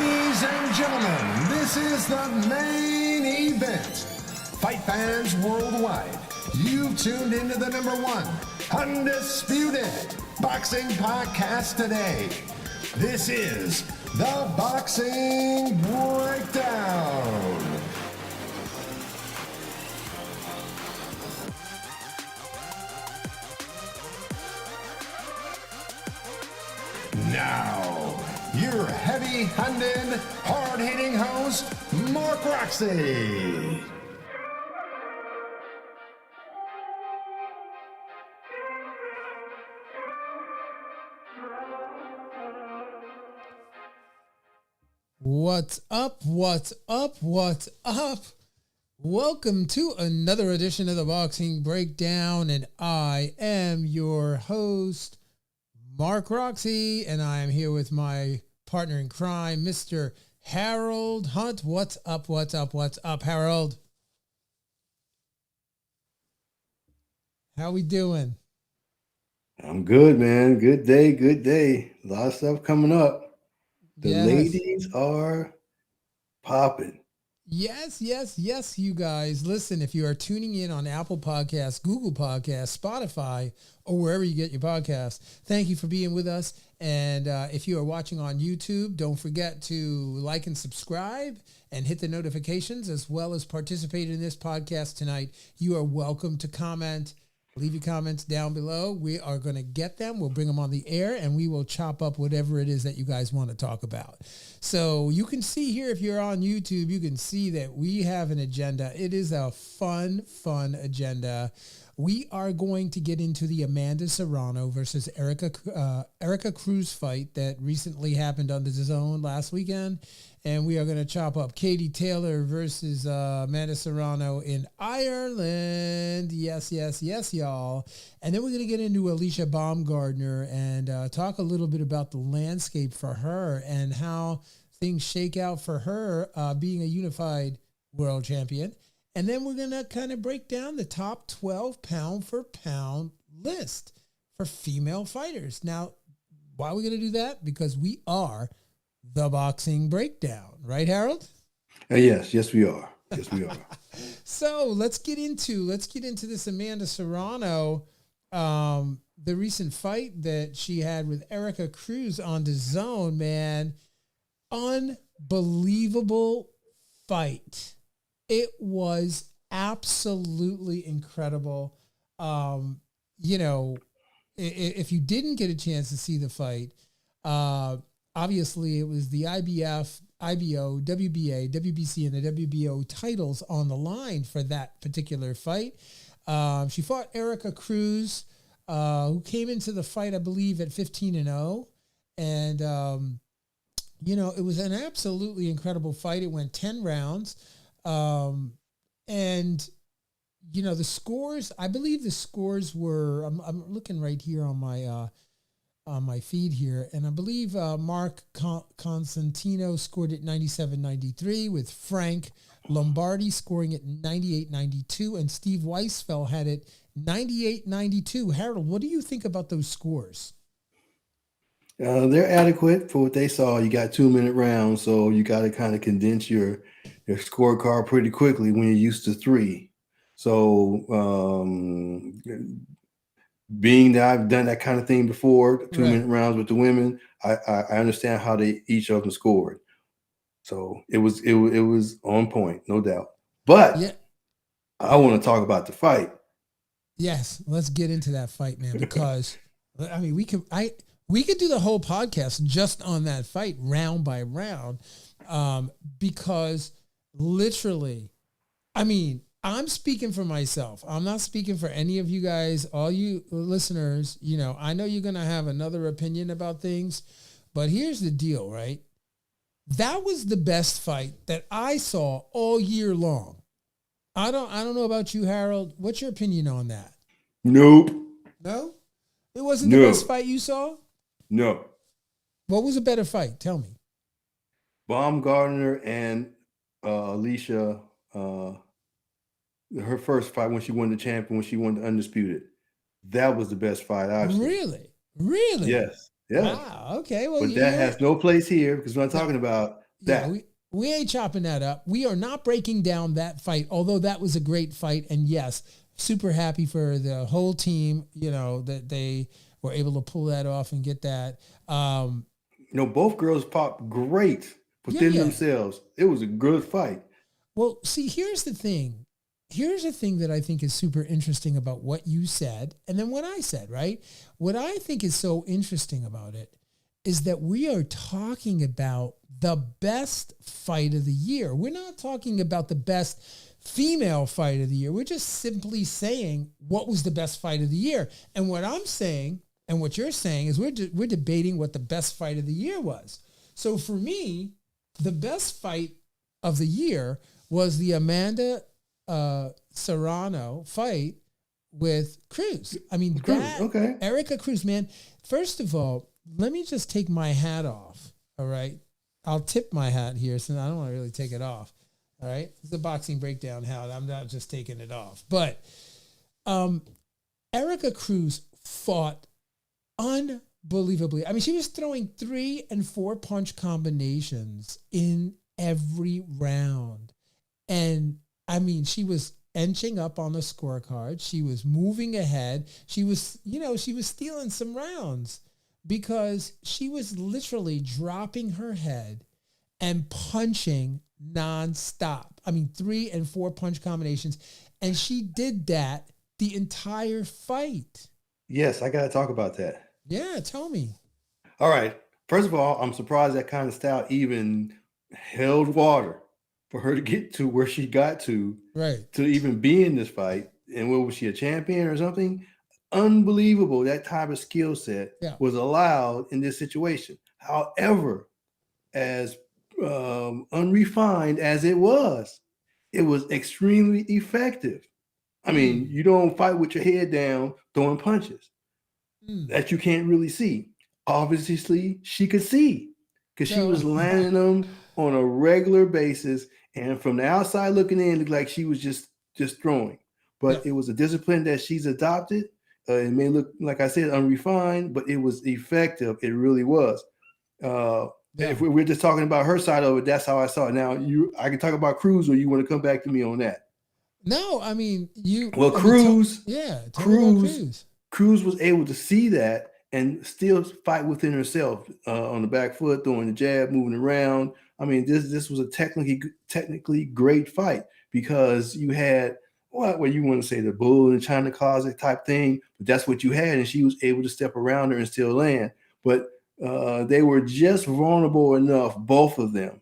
Ladies and gentlemen, this is the main main event. Fight fans worldwide, you've tuned into the #1 undisputed boxing podcast today. This is the Boxing Breakdown. Now, your heavy-handed, hard-hitting host, Mark Roxy. What's up? What's up? What's up? Welcome to another edition of the Boxing Breakdown, and I am your host, Mark Roxy, and I am here with my partner in crime, Mr. Harold Hunt. What's up? What's up? What's up, Harold? How we doing? I'm good, man. Good day, good day. A lot of stuff coming up. The ladies are popping. Yes, you guys. Listen, if you are tuning in on Apple Podcasts, Google Podcasts, Spotify, or wherever you get your podcasts, thank you for being with us. And if you are watching on YouTube, don't forget to like and subscribe and hit the notifications, as well as participate in this podcast tonight. You are welcome to comment. Leave your comments down below. We are going to get them. We'll bring them on the air, and we will chop up whatever it is that you guys want to talk about. So you can see here, if you're on YouTube, you can see that we have an agenda. It is a fun agenda. We are going to get into the Amanda Serrano versus Erikca Cruz fight that recently happened on the DAZN last weekend. And we are going to chop up Katie Taylor versus Amanda Serrano in Ireland. Yes, y'all. And then we're going to get into Alycia Baumgardner and talk a little bit about the landscape for her and how things shake out for her being a unified world champion. And then we're going to kind of break down the top 12 pound-for-pound list for female fighters. Now, why are we going to do that? Because we are the Boxing Breakdown, right, Harold? Yes, we are. Yes, we are. So let's get into this Amanda Serrano, the recent fight that she had with Erikca Cruz on DAZN, man. Unbelievable fight. It was absolutely incredible. If you didn't get a chance to see the fight, obviously it was the IBF, IBO, WBA, WBC, and the WBO titles on the line for that particular fight. She fought Erikca Cruz, who came into the fight, I believe, at 15-0. And, it was an absolutely incredible fight. It went 10 rounds. The scores, I believe the scores were, I'm looking right here on my feed here, and I believe Mark Constantino scored it 97-93, with Frank Lombardi scoring it 98-92, and Steve Weisfeld had it 98-92. Harold, what do you think about those scores? They're adequate for what they saw. You got 2-minute rounds, so you got to kind of condense your scorecard pretty quickly when you're used to 3. So being that I've done that kind of thing before, 2-minute rounds with the women, I understand how each of them scored. So it was on point, no doubt. But yeah, I want to talk about the fight. Yes, let's get into that fight, man, because I mean we could do the whole podcast just on that fight, round by round, because literally, I mean, I'm speaking for myself. I'm not speaking for any of you guys, all you listeners. I know you're going to have another opinion about things, but here's the deal, right? That was the best fight that I saw all year long. I don't know about you, Harold. What's your opinion on that? Nope. No? It wasn't the best fight you saw? No. What was a better fight? Tell me. Baumgardner and Alycia, her first fight when she won the champion, when she won the undisputed. That was the best fight I've seen. Really? Yes. Wow. Okay. Well, but that has no place here because we're not talking about that. We ain't chopping that up. We are not breaking down that fight, although that was a great fight. And yes, super happy for the whole team, that they were able to pull that off and get that. Both girls popped great within themselves. It was a good fight. Well, see, here's the thing. Here's the thing that I think is super interesting about what you said and then what I said, right? What I think is so interesting about it is that we are talking about the best fight of the year. We're not talking about the best female fight of the year. We're just simply saying what was the best fight of the year. And what I'm saying and what you're saying is we're debating what the best fight of the year was. So for me, the best fight of the year was the Amanda Serrano fight with Cruz. I mean, Erikca Cruz, man. First of all, let me just take my hat off. All right. I'll tip my hat here since I don't want to really take it off. All right. It's a boxing breakdown hat. I'm not just taking it off. But Erikca Cruz fought unbelievably. I mean, she was throwing 3 and 4 punch combinations in every round. And I mean, she was inching up on the scorecard. She was moving ahead. She was stealing some rounds because she was literally dropping her head and punching nonstop. I mean, 3 and 4 punch combinations. And she did that the entire fight. Yes, I got to talk about that. Yeah, tell me. All right. First of all, I'm surprised that kind of style even held water for her to get to where she got to, right, to even be in this fight. And what was she, a champion or something? Unbelievable. That type of skill set was allowed in this situation. However, as unrefined as it was extremely effective. I mean, you don't fight with your head down throwing punches that you can't really see. Obviously, she could see because she was landing them on a regular basis. And from the outside looking in, it looked like she was just throwing. But it was a discipline that she's adopted. It may look, like I said, unrefined, but it was effective. It really was. If we're just talking about her side of it, that's how I saw it. Now, I can talk about Cruz, or you want to come back to me on that? No, I mean, Cruz Cruz was able to see that and still fight within herself on the back foot, throwing the jab, moving around. I mean, this was a technically great fight because you had what you want to say, the bull in the China closet type thing, but that's what you had, and she was able to step around her and still land. But they were just vulnerable enough, both of them,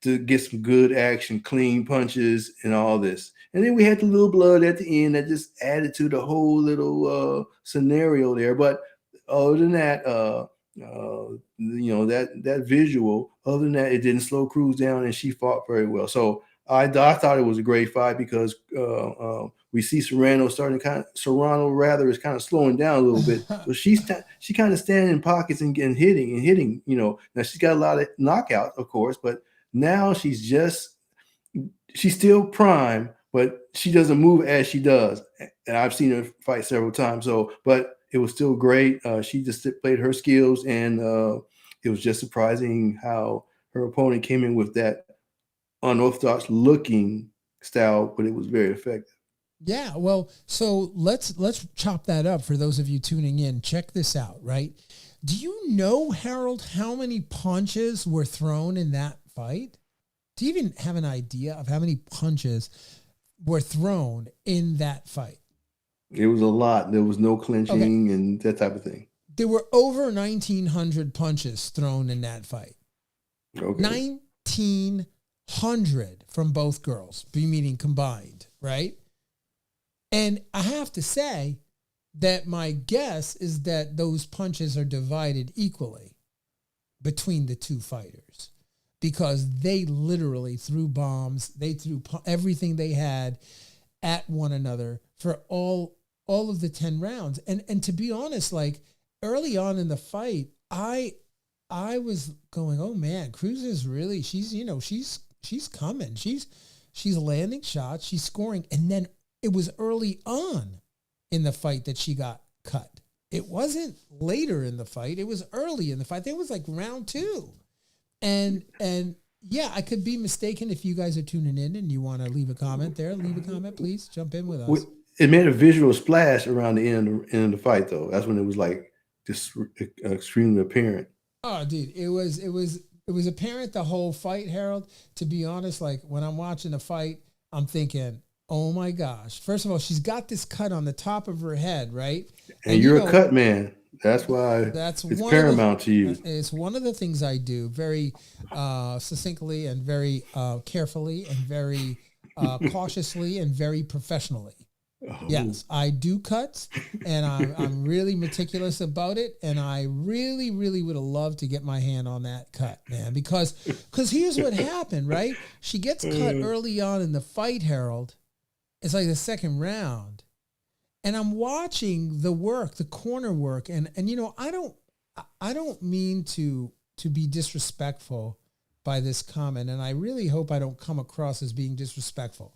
to get some good action, clean punches, and all this. And then we had the little blood at the end that just added to the whole little scenario there. But other than that, that visual, other than that, it didn't slow Cruz down, and she fought very well. So I thought it was a great fight because we see Serrano is kind of slowing down a little bit. So she kind of standing in pockets and hitting. Now she's got a lot of knockout, of course, but now she's still prime, but she doesn't move as she does. And I've seen her fight several times. But it was still great. She just played her skills, and it was just surprising how her opponent came in with that unorthodox looking style, but it was very effective. Yeah, well, so let's chop that up for those of you tuning in. Check this out, right? Do you know, Harold, how many punches were thrown in that fight? Do you even have an idea of how many punches were thrown in that fight? It was a lot. There was no clinching and that type of thing. There were over 1,900 punches thrown in that fight. Okay. 1,900 from both girls, meaning combined, right? And I have to say that my guess is that those punches are divided equally between the two fighters because they literally threw bombs. They threw everything they had at one another for all of the 10 rounds. And to be honest, like early on in the fight, I was going, oh man, Cruz is really, she's coming. She's landing shots. She's scoring. And then it was early on in the fight that she got cut. It wasn't later in the fight. It was early in the fight. It was like round 2. And Yeah, I could be mistaken. If you guys are tuning in and you want to leave a comment there, leave a comment, please. Jump in with us. It made a visual splash around the end of the fight, though. That's when it was like just extremely apparent. Oh, dude, it was apparent the whole fight, Harold. To be honest, like when I'm watching the fight, I'm thinking, oh my gosh. First of all, she's got this cut on the top of her head, right? And you're a cut man. That's why it's paramount to you. It's one of the things I do very succinctly and very carefully and very cautiously and very professionally. Oh. Yes, I do cuts, and I'm really meticulous about it, and I really, really would have loved to get my hand on that cut, man, because here's what happened, right? She gets cut early on in the fight, Harold. It's like the second round, and I'm watching the work, the corner work, and you know, I don't mean to be disrespectful by this comment, and I really hope I don't come across as being disrespectful.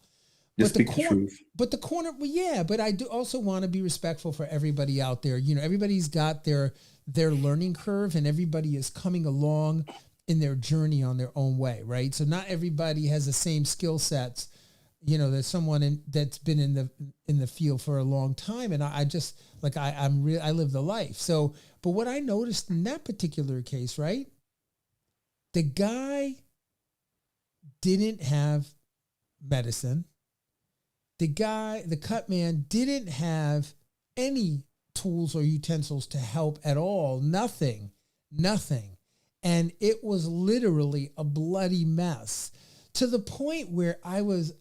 Just speak the truth. But the corner, well, yeah, but I do also want to be respectful for everybody out there. You know, everybody's got their learning curve, and everybody is coming along in their journey on their own way, right? So not everybody has the same skill sets. You know, there's someone that's been in the field for a long time, and I just like I live the life. So, but what I noticed in that particular case, right? The guy didn't have medicine. The cut man didn't have any tools or utensils to help at all. Nothing. And it was literally a bloody mess, to the point where I was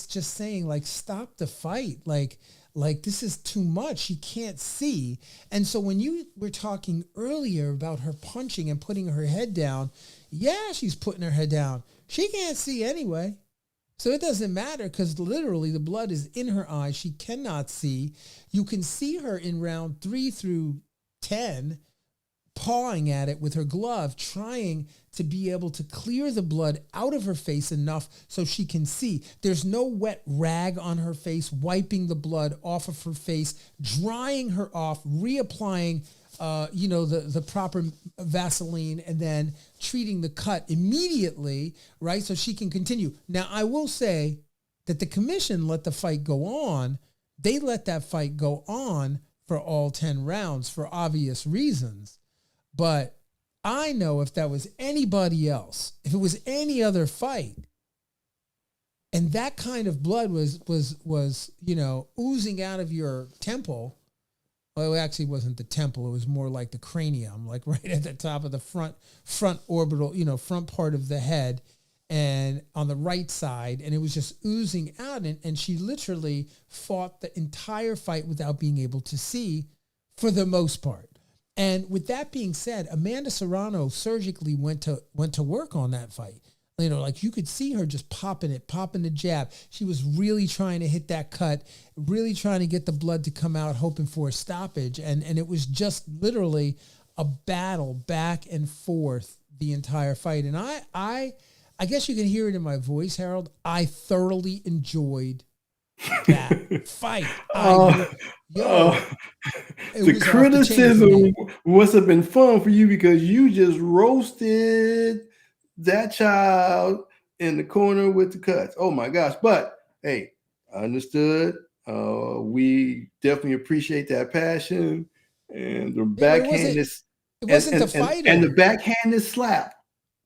just saying, like, stop the fight. Like this is too much. She can't see. And so when you were talking earlier about her punching and putting her head down, yeah, she's putting her head down. She can't see anyway. So it doesn't matter, because literally the blood is in her eyes. She cannot see. You can see her in round 3 through 10 pawing at it with her glove, trying to be able to clear the blood out of her face enough so she can see. There's no wet rag on her face, wiping the blood off of her face, drying her off, reapplying the proper Vaseline, and then treating the cut immediately, right? So she can continue. Now, I will say that the commission let the fight go on. They let that fight go on for all 10 rounds for obvious reasons. But I know if that was anybody else, if it was any other fight, and that kind of blood was oozing out of your temple. Well, it actually wasn't the temple. It was more like the cranium, like right at the top of the front orbital, front part of the head, and on the right side. And it was just oozing out. And she literally fought the entire fight without being able to see, for the most part. And with that being said, Amanda Serrano surgically went to work on that fight. You know, like you could see her just popping the jab. She was really trying to hit that cut, really trying to get the blood to come out, hoping for a stoppage. And it was just literally a battle back and forth the entire fight. And I guess you can hear it in my voice, Harold. I thoroughly enjoyed that fight. The criticism must have been fun for you, because you just roasted that child in the corner with the cuts. Oh my gosh. But hey, I understood. We definitely appreciate that passion and the backhanded and the backhanded slap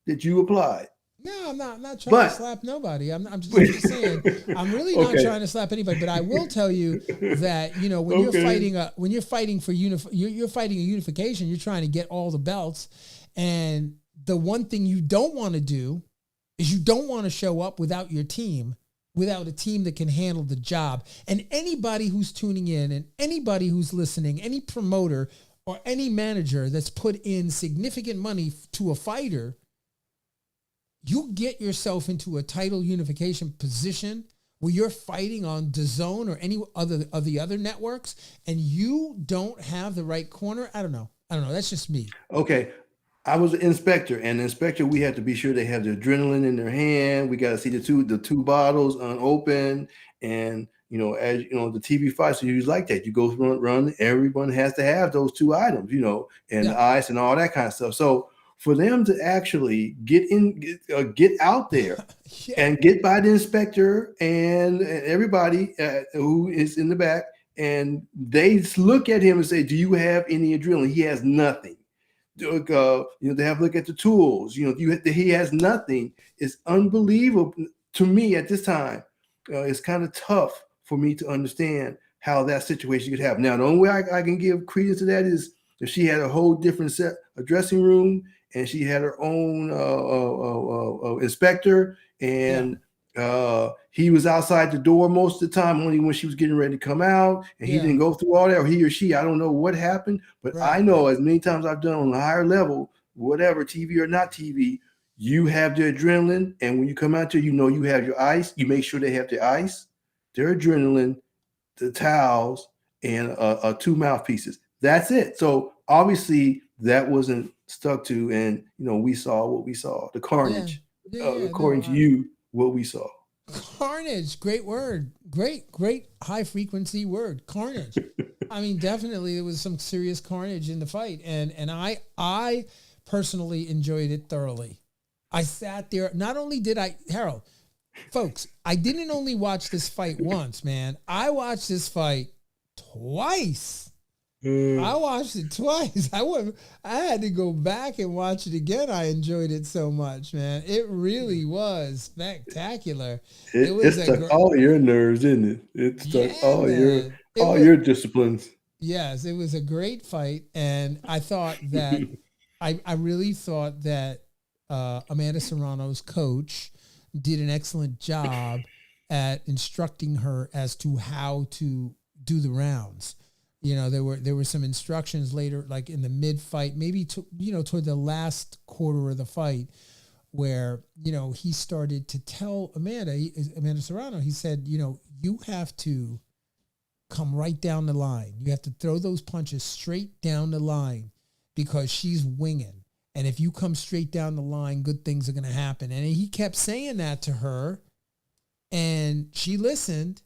that you applied. No, I'm not trying to slap nobody. I'm just saying, I'm really not trying to slap anybody. But I will tell you that, when you're fighting for you're fighting a unification, you're trying to get all the belts. And the one thing you don't want to do is you don't want to show up without your team, without a team that can handle the job. And anybody who's tuning in and anybody who's listening, any promoter or any manager that's put in significant money to a fighter, you get yourself into a title unification position where you're fighting on DAZN or any other of the other networks, and you don't have the right corner. I don't know. That's just me. Okay. I was an inspector, and the inspector, we had to be sure they have the adrenaline in their hand. We got to see the two bottles unopened, and as the TV fights are usually like that. You go run. Everyone has to have those two items, and the ice and all that kind of stuff. So for them to actually get out there Yeah. and get by the inspector and everybody who is in the back, and they look at him and say, "Do you have any adrenaline?" He has nothing. They have to look at the tools. He has nothing. It's unbelievable to me at this time. It's kind of tough for me to understand how that situation could happen. Now, the only way I can give credence to that is if she had a whole different a dressing room, and she had her own inspector, and he was outside the door most of the time, only when she was getting ready to come out, and he didn't go through all that, or he or she, I don't know what happened, but I know as many times I've done on a higher level, whatever, TV or not TV, you have the adrenaline, and when you come out there, you have your ice. You make sure they have the ice, their adrenaline, the towels, and 2 mouthpieces. That's it. So obviously that wasn't stuck to, and we saw what we saw, the carnage. According to you, what we saw. Carnage, great word. Great high frequency word. Carnage. I mean, definitely there was some serious carnage in the fight. And I personally enjoyed it thoroughly. I sat there. Not only did Harold, folks, I didn't only watch this fight once, man. I watched this fight twice. I watched it twice. I had to go back and watch it again. I enjoyed it so much, man. It really was spectacular. It stuck all your nerves, didn't it? It stuck all your disciplines. Yes, it was a great fight, and I thought that I really thought that Amanda Serrano's coach did an excellent job at instructing her as to how to do the rounds. There were some instructions later, like in the mid-fight, maybe toward the last quarter of the fight, where he started to tell Amanda Serrano. He said, you have to come right down the line. You have to throw those punches straight down the line because she's winging. And if you come straight down the line, good things are going to happen. And he kept saying that to her, and she listened.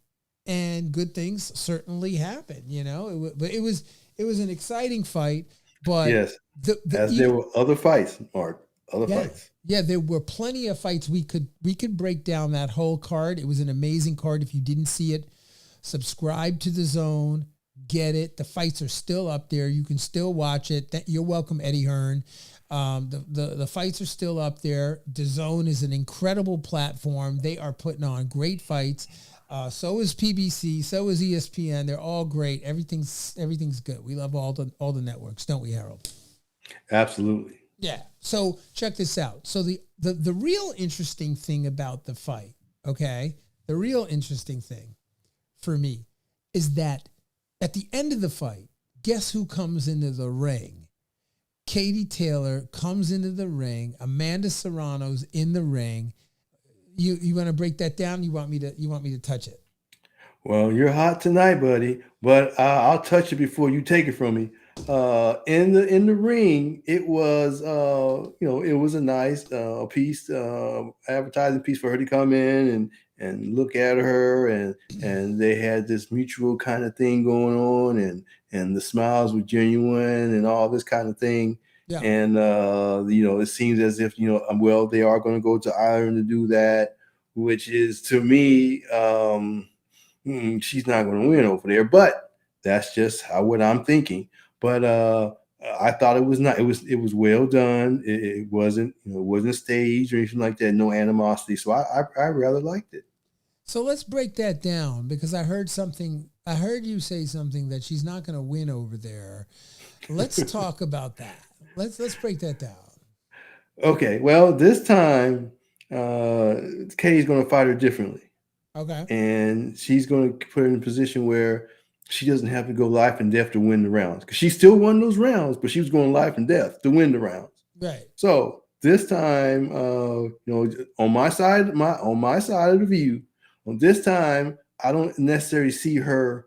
And good things certainly happened, But it was an exciting fight. But yes, there were other fights, Mark. Fights. Yeah, there were plenty of fights. We could break down that whole card. It was an amazing card. If you didn't see it, subscribe to the Zone. Get it. The fights are still up there. You can still watch it. You're welcome, Eddie Hearn. The fights are still up there. DAZN is an incredible platform. They are putting on great fights. So is PBC, so is ESPN. They're all great. Everything's good. We love all the networks, don't we, Harold? Absolutely. Yeah. So check this out. So the real interesting thing about the fight, okay? The real interesting thing for me is that at the end of the fight, guess who comes into the ring? Katie Taylor comes into the ring. Amanda Serrano's in the ring. You want to break that down? You want me to touch it? Well, you're hot tonight, buddy, but I'll touch it before you take it from me. In the ring, it was it was a nice piece, advertising piece for her to come in and look at her, and they had this mutual kind of thing going on, and the smiles were genuine and all this kind of thing. Yeah. And it seems as if they are going to go to Ireland to do that, which is, to me, she's not going to win over there. But that's just what I'm thinking. But I thought it was not. It was well done. It wasn't staged or anything like that. No animosity. So I rather liked it. So let's break that down, because I heard you say something that she's not going to win over there. Let's talk about that. Let's break that down. Okay. Well, this time, Katie's going to fight her differently. Okay. And she's going to put her in a position where she doesn't have to go life and death to win the rounds, because she still won those rounds, but she was going life and death to win the rounds. Right. So this time, on my side of the view, on this time, I don't necessarily see her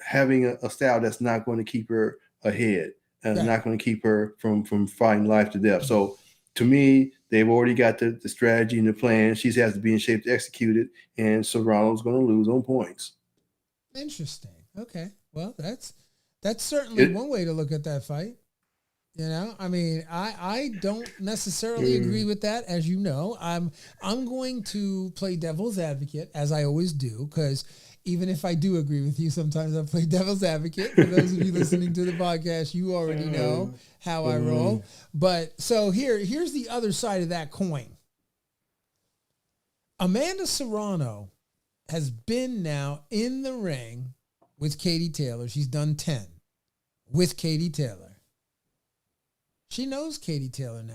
having a style that's not going to keep her ahead. Not going to keep her from fighting life to death. So to me, they've already got the strategy and the plan. She has to be in shape to execute it, and Serrano's going to lose on points. Interesting. Okay. Well, that's certainly one way to look at that fight. You know, I mean, I don't necessarily agree with that, as you know. I'm going to play devil's advocate, as I always do, because even if I do agree with you, sometimes I play devil's advocate. For those of you listening to the podcast, you already know how I roll. But so here's the other side of that coin. Amanda Serrano has been now in the ring with Katie Taylor. She's done 10 with Katie Taylor. She knows Katie Taylor now.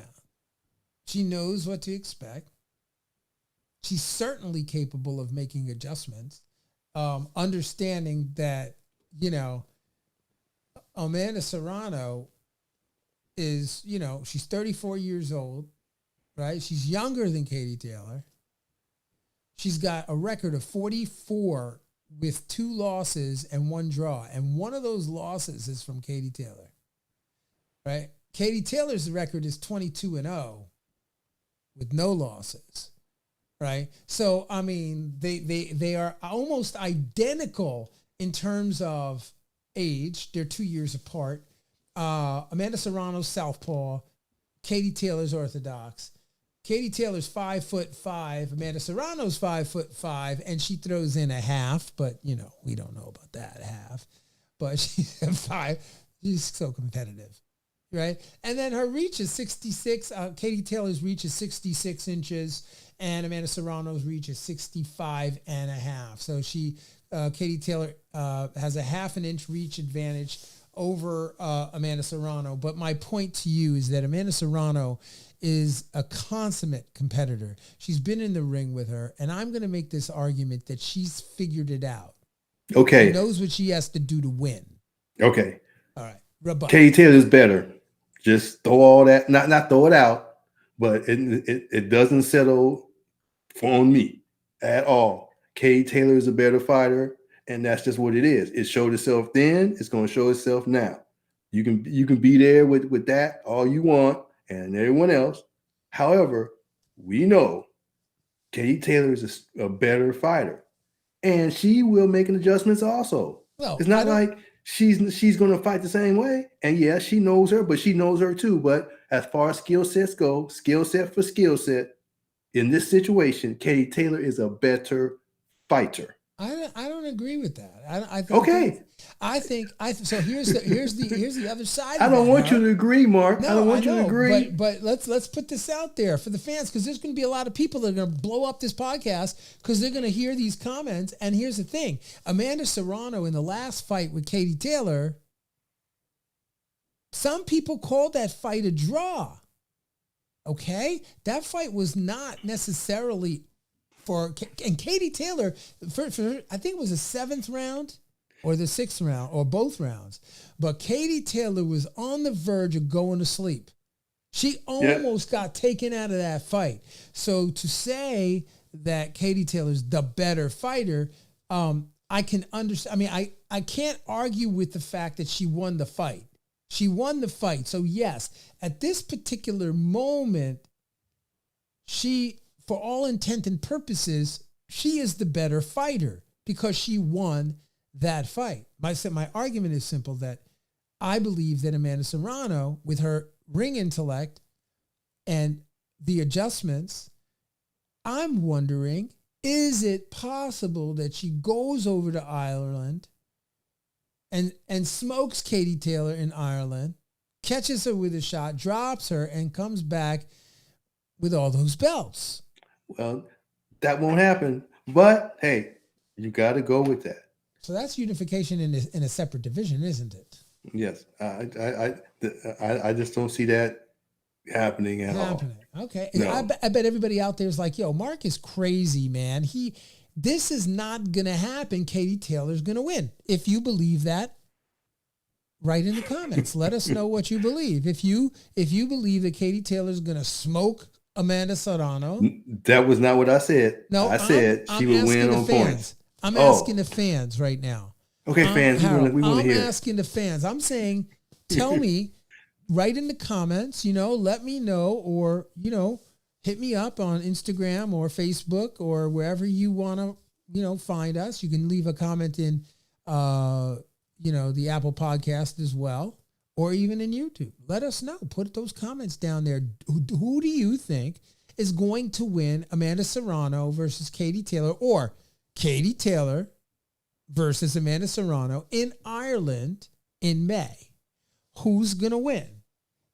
She knows what to expect. She's certainly capable of making adjustments, understanding that, you know, Amanda Serrano is, you know, she's 34 years old, right? She's younger than Katie Taylor. She's got a record of 44 with 2 losses and 1 draw. And one of those losses is from Katie Taylor, right? Katie Taylor's record is 22-0 with no losses, right? So, I mean, they are almost identical in terms of age. They're 2 years apart. Amanda Serrano's southpaw. Katie Taylor's orthodox. Katie Taylor's 5'5". Amanda Serrano's 5'5", and she throws in a half, but, you know, we don't know about that half. But she's 5. She's so competitive. Right. And then her reach is 66. Katie Taylor's reach is 66 inches and Amanda Serrano's reach is 65 and a half. So Katie Taylor has a half an inch reach advantage over Amanda Serrano. But my point to you is that Amanda Serrano is a consummate competitor. She's been in the ring with her. And I'm going to make this argument that she's figured it out. Okay. She knows what she has to do to win. Okay. All right. Rebuttal. Katie Taylor's better. Just throw all that, not throw it out, but it doesn't settle on me at all. Katie Taylor is a better fighter, and that's just what it is. It showed itself then. It's going to show itself now. You can be there with that all you want and everyone else. However, we know Katie Taylor is a better fighter, and she will make adjustments also. Well, it's not like she's going to fight the same way. And yeah, she knows her, but she knows her too. But as far as skill sets go, skill set for skill set, in this situation, Katie Taylor is a better fighter. I don't agree with that. So here's the other side. I don't want you to agree, Mark. I don't want you to agree. But let's put this out there for the fans, because there's going to be a lot of people that are going to blow up this podcast because they're going to hear these comments. And here's the thing: Amanda Serrano in the last fight with Katie Taylor, some people called that fight a draw. Okay, that fight was not necessarily. And Katie Taylor, for I think it was the 7th round or the 6th round or both rounds, but Katie Taylor was on the verge of going to sleep. She almost got taken out of that fight. So to say that Katie Taylor's the better fighter, I can understand. I mean, I can't argue with the fact that she won the fight. She won the fight. So yes, at this particular moment, for all intent and purposes, she is the better fighter because she won that fight. My argument is simple, that I believe that Amanda Serrano, with her ring intellect and the adjustments, I'm wondering, is it possible that she goes over to Ireland and smokes Katie Taylor in Ireland, catches her with a shot, drops her, and comes back with all those belts? Well, that won't happen. But hey, you got to go with that. So that's unification in a separate division, isn't it? Yes, I just don't see that happening at all. Okay, no. I bet everybody out there is like, "Yo, Mark is crazy, man. This is not gonna happen. Katie Taylor's gonna win." If you believe that, write in the comments. Let us know what you believe. If you believe that Katie Taylor's gonna smoke Amanda Serrano, that was not what I said. No, I said she would win on points. I'm asking the fans right now. Okay, fans, we want to hear. I'm asking the fans. I'm saying, tell me, write in the comments, let me know, or, hit me up on Instagram or Facebook or wherever you want to, find us. You can leave a comment in, the Apple podcast as well, or even in YouTube. Let us know. Put those comments down there. Who do you think is going to win Amanda Serrano versus Katie Taylor, or Katie Taylor versus Amanda Serrano in Ireland in May? Who's going to win?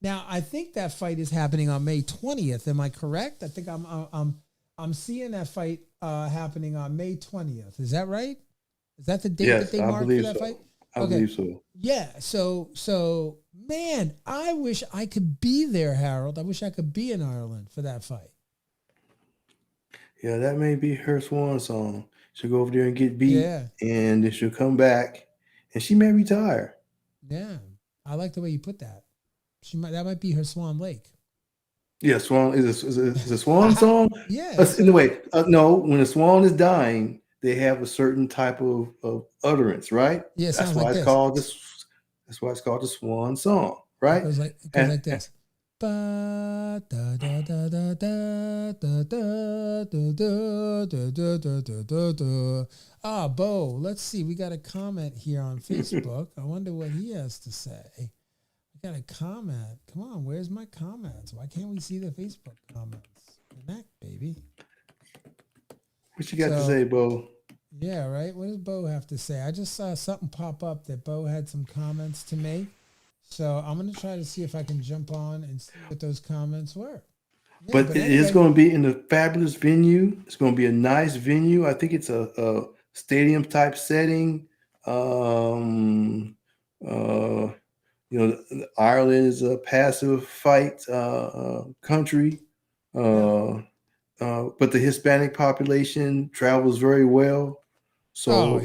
Now, I think that fight is happening on May 20th. Am I correct? I think I'm seeing that fight happening on May 20th. Is that right? Is that the date that they marked for that fight? I believe so. Yeah. So, man, I wish I could be there, Harold. I wish I could be in Ireland for that fight. Yeah, that may be her swan song. She'll go over there and get beat, Yeah. and then she'll come back, and she may retire. Yeah. I like the way you put that. That might be her Swan Lake. Yeah, swan is a swan song. Yeah. Anyway, no, when a swan is dying, they have a certain type of utterance, right? Yeah, that's why it's called this. That's why it's called the swan song, right? It goes like this. Ba da da da da da da da da da da da da. Ah, Bo, let's see. We got a comment here on Facebook. I wonder what he has to say. We got a comment. Come on, where's my comments? Why can't we see the Facebook comments? Connect, baby. What you got to say, Bo? Yeah, right. What does Bo have to say? I just saw something pop up that Bo had some comments to make. So I'm going to try to see if I can jump on and see what those comments were. Yeah, but it is going to be in a fabulous venue. It's going to be a nice venue. I think it's a stadium type setting. Ireland is a passive fight country. But the Hispanic population travels very well. So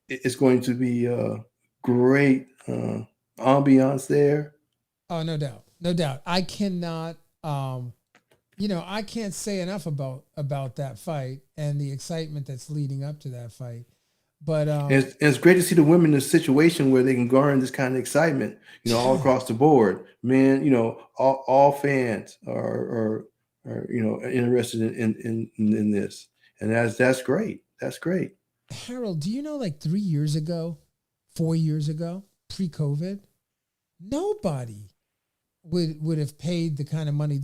it's going to be a great ambiance there. Oh, no doubt. No doubt. I cannot, I can't say enough about that fight and the excitement that's leading up to that fight. But it's great to see the women in a situation where they can garner this kind of excitement, all across the board. Men, all fans are interested in this. And that's great. That's great. Harold, do you know, like 3 years ago, 4 years ago, pre-COVID, nobody would have paid the kind of money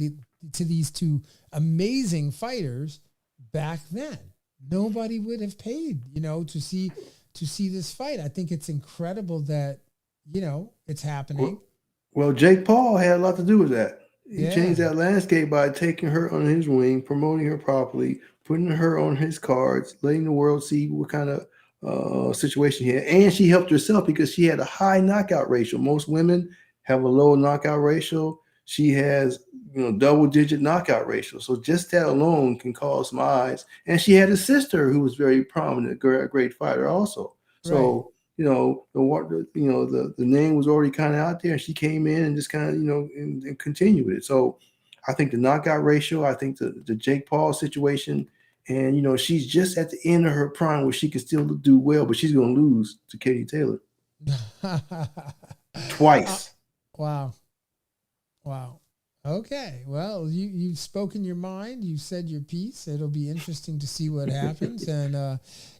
to these two amazing fighters back then. Nobody would have paid, to see this fight. I think it's incredible that, it's happening. Well, Jake Paul had a lot to do with that. He changed that landscape by taking her on his wing, promoting her properly, putting her on his cards, letting the world see what kind of situation he had. And she helped herself because she had a high knockout ratio. Most women have a low knockout ratio. She has, double-digit knockout ratio. So just that alone can cause some eyes. And she had a sister who was very prominent, a great fighter also. So, the name was already kind of out there, and she came in and just kind of, and continued with it. So I think the knockout ratio, I think the Jake Paul situation, and, she's just at the end of her prime where she can still do well, but she's going to lose to Katie Taylor. Twice. Wow. Okay. Well, you've spoken your mind. You've said your piece. It'll be interesting to see what happens. And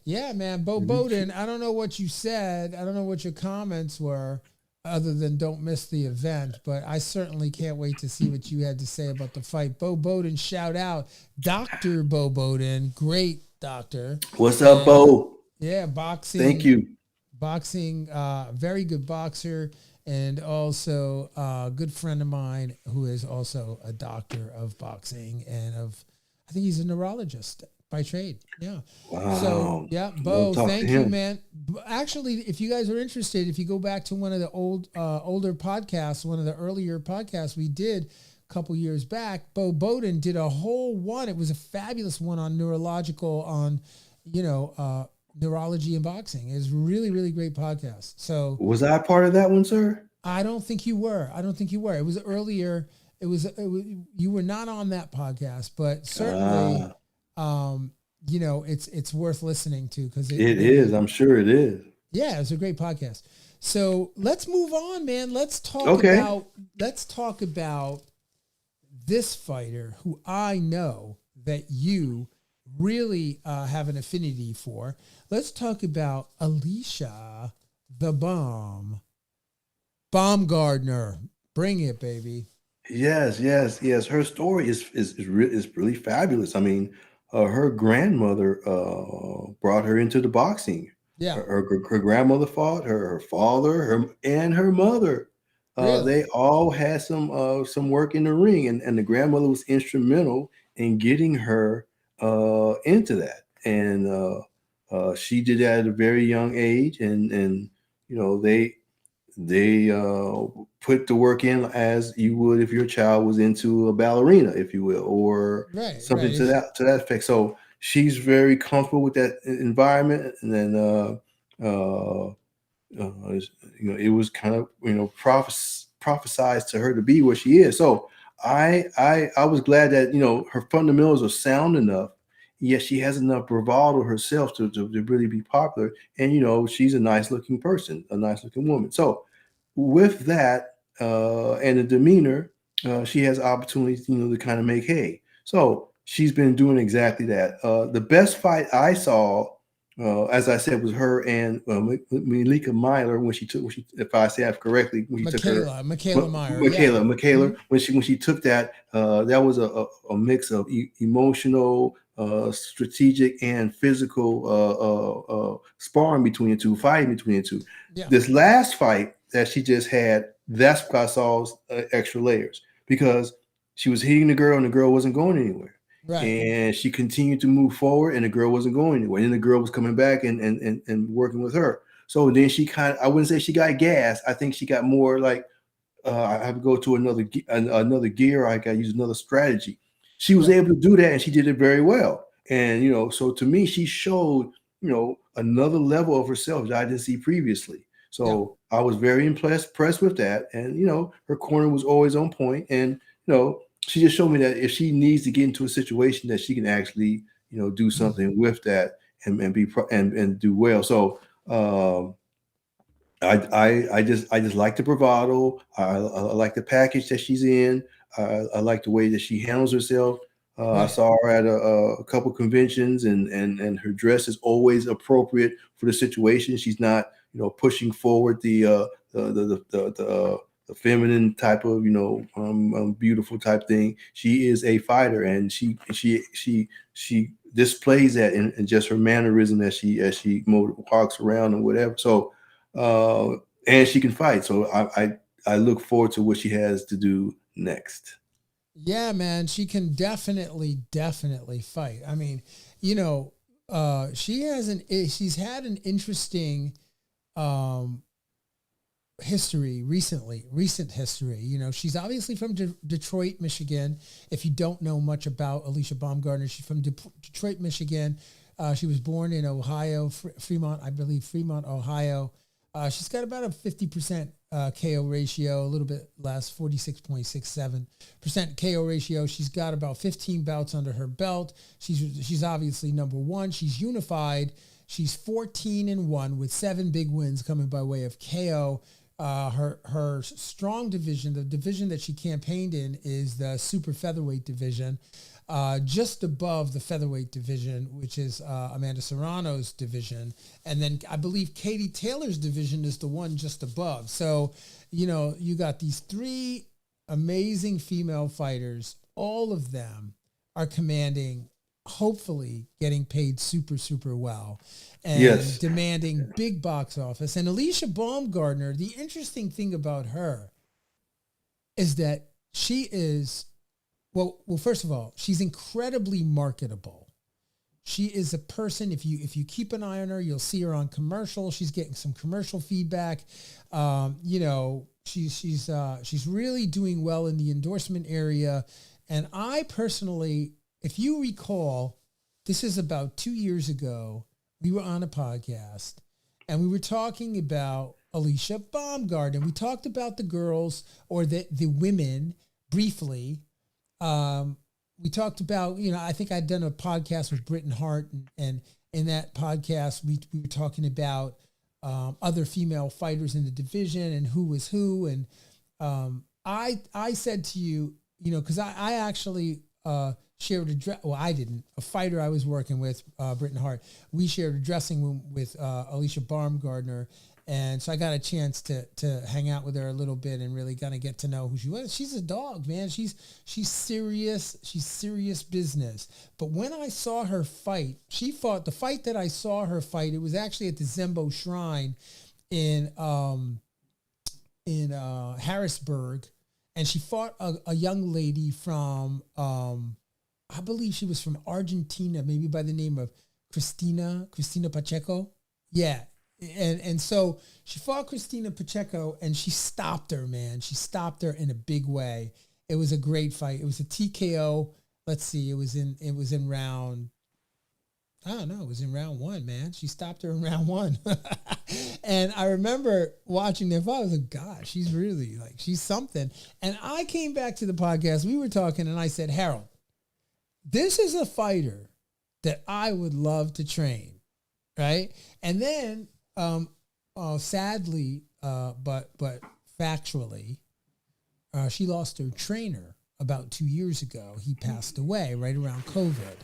man, Bo Bowden, I don't know what you said. I don't know what your comments were other than don't miss the event, but I certainly can't wait to see what you had to say about the fight. Bo Bowden, shout out. Dr. Bo Bowden, great doctor. What's up, Bo? Yeah, boxing. Thank you. Boxing, very good boxer. And also a good friend of mine who is also a doctor of boxing and I think he's a neurologist by trade. Yeah. Wow. So, yeah, Bo, thank you, man. Actually, if you guys are interested, if you go back to one of the older podcasts, one of the earlier podcasts we did a couple years back, Bo Bowden did a whole one. It was a fabulous one on neurology and boxing. Is really, really great podcast. So was I part of that one, sir? I don't think you were. It was earlier. It was you were not on that podcast, but certainly, it's worth liking to because it is. I'm sure it is. Yeah, it's a great podcast. So let's move on, man. Let's talk about this fighter who I know that you really have an affinity for. Let's talk about Alycia the Bomb Baumgardner. Bring it, baby. Yes, yes, yes. Her story is really fabulous. I mean, her grandmother brought her into the boxing. Yeah. Her grandmother fought, her father, and her mother. They Really? all had some work in the ring, and the grandmother was instrumental in getting her into that. And she did that at a very young age, and you know they put the work in as you would if your child was into a ballerina, if you will, or Right, something right. to that effect. So she's very comfortable with that environment, and then it was kind of prophesized to her to be where she is. So I was glad that her fundamentals are sound enough, yet she has enough bravado herself to really be popular. And she's a nice looking person, a nice looking woman. So with that and the demeanor, she has opportunities, to kind of make hay. So she's been doing exactly that. The best fight I saw, as I said, was her and Malika Myler if I say that correctly, when she took her Mikaela Meyer. Yeah. Mikaela, when she took that, that was a mix of emotional, strategic, and physical sparring between the two, fighting between the two. Yeah. This last fight that she just had, that's what I saw extra layers, because she was hitting the girl and the girl wasn't going anywhere. Right. And she continued to move forward and the girl wasn't going anywhere. And the girl was coming back and working with her. So then she I wouldn't say she got gas. I think she got more like, I have to go to another gear. I got to use another strategy. She was able to do that, and she did it very well. And so to me, she showed another level of herself that I didn't see previously. So I was very impressed with that. And her corner was always on point. And she just showed me that if she needs to get into a situation, that she can actually do something with that and do well. So I just like the bravado. I like the package that she's in. I like the way that she handles herself. I saw her at a couple conventions, and her dress is always appropriate for the situation. She's not pushing forward the feminine type of beautiful type thing. She is a fighter, and she displays that in just her mannerism as she walks around and whatever. So and she can fight. So I look forward to what she has to do next. Yeah, man, she can definitely fight. I mean, she's had an interesting recent history. She's obviously from Detroit, Michigan. If you don't know much about Alycia Baumgardner, she's from Detroit, Michigan. She was born in Ohio, Fremont, Ohio. She's got about a 50% KO ratio, a little bit less, 46.67% KO ratio. She's got about 15 bouts under her belt. She's obviously number one. She's unified. She's 14-1 with 7 big wins coming by way of KO. Her strong division, the division that she campaigned in, is the super featherweight division. Just above the featherweight division, which is Amanda Serrano's division. And then I believe Katie Taylor's division is the one just above. So, you got these 3 amazing female fighters. All of them are commanding, hopefully getting paid super, super well and demanding big box office. And Alycia Baumgardner, the interesting thing about her is that she is, well, first of all, she's incredibly marketable. She is a person, if you keep an eye on her, you'll see her on commercials. She's getting some commercial feedback. She's really doing well in the endorsement area. And I personally, if you recall, this is about 2 years ago, we were on a podcast and we were talking about Alycia Baumgardner. We talked about the girls or the women briefly. We talked about, I think I'd done a podcast with Britton Hart, and in that podcast, we were talking about other female fighters in the division and who was who. And I said to you, because I actually shared I didn't. A fighter I was working with, Britton Hart, we shared a dressing room with Alycia Baumgardner, And so I got a chance to hang out with her a little bit and really kind of get to know who she was. She's a dog, man. She's serious. She's serious business. But when I saw her fight, she fought the fight that I saw her fight. It was actually at the Zembo Shrine in Harrisburg, and she fought a young lady from I believe she was from Argentina, maybe by the name of Cristina Pacheco. Yeah. And so she fought Cristina Pacheco, and she stopped her, man. She stopped her in a big way. It was a great fight. It was a TKO. Let's see. It was in round, I don't know. It was in round 1, man. She stopped her in round 1. And I remember watching their fight. I was like, gosh, she's really she's something. And I came back to the podcast. We were talking, and I said, Harold, this is a fighter that I would love to train. Right. And then, sadly, but factually, she lost her trainer about 2 years ago. He passed away right around COVID.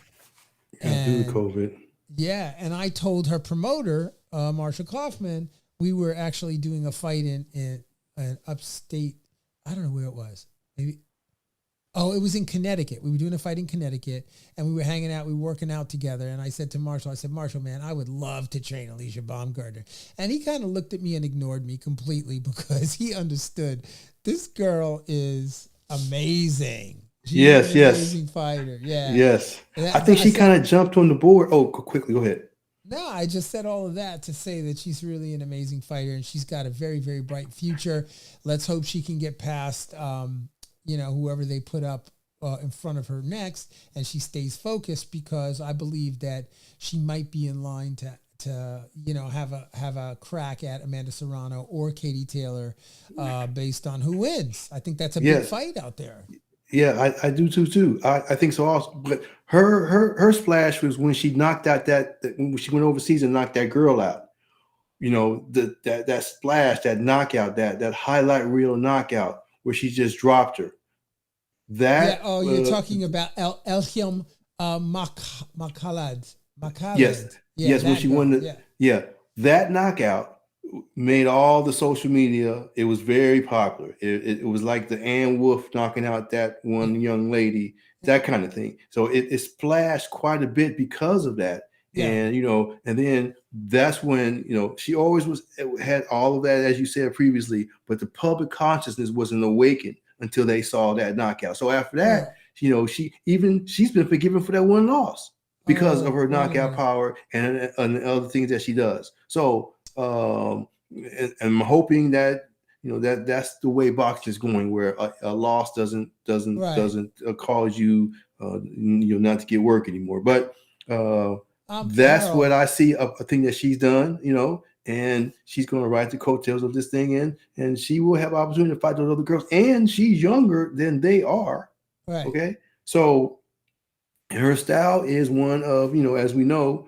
Due to COVID. Yeah, and I told her promoter, Marsha Kaufman, we were actually doing a fight in upstate. I don't know where it was. Maybe. Oh, it was in Connecticut. We were doing a fight in Connecticut, and we were hanging out. We were working out together, and I said to Marshall, Marshall, man, I would love to train Alycia Baumgardner. And he kind of looked at me and ignored me completely because he understood this girl is amazing. She's an amazing fighter. Yeah. Yes. I think she kind of jumped on the board. Oh, quickly, go ahead. No, I just said all of that to say that she's really an amazing fighter, and she's got a very, very bright future. Let's hope she can get past whoever they put up in front of her next, and she stays focused, because I believe that she might be in line to have a crack at Amanda Serrano or Katie Taylor based on who wins. I think that's a big fight out there. Yeah, I do too. I think so also. But her splash was when she knocked out when she went overseas and knocked that girl out. You know, that splash, that knockout, that highlight reel knockout where she just dropped her. That you're talking about Elham Makalad. Yes, when she won that knockout made all the social media. It was very popular. It was like the Ann Wolf knocking out that one young lady, that kind of thing. So it splashed quite a bit because of that. Yeah. And then that's when, she always had all of that, as you said previously, but the public consciousness wasn't awakened until they saw that knockout. So after that, she's been forgiven for that one loss because of her knockout power and other things that she does. So and I'm hoping that that's the way boxing is going, where a loss doesn't cause you not to get work anymore. But that's what I see a thing that she's done, and she's going to ride the coattails of this thing, and she will have opportunity to fight those other girls, and she's younger than they are. Right. Okay. So her style is one of, as we know,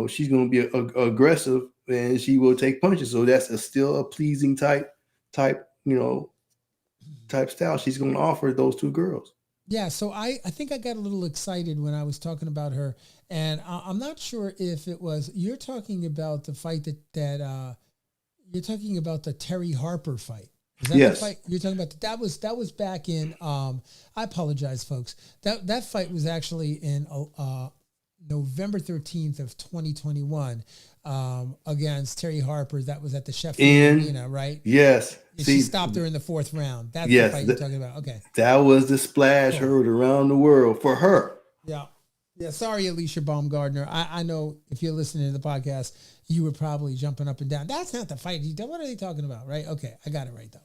she's going to be aggressive, and she will take punches. So that's still a pleasing type style she's going to offer those two girls. Yeah, so I think I got a little excited when I was talking about her, and I'm not sure if it was, you're talking about the fight that you're talking about the Terry Harper fight. Is that the fight you're talking about? That was back in, I apologize, folks. That fight was actually in November 13th of 2021 against Terry Harper. That was at the Sheffield Arena, right? Yes. She stopped her in the 4th round. That's the fight you're talking about. Okay. That was the splash heard around the world for her. Yeah. Yeah. Sorry, Alycia Baumgardner. I know if you're listening to the podcast, you were probably jumping up and down. That's not the fight. What are they talking about? Right. Okay. I got it right though.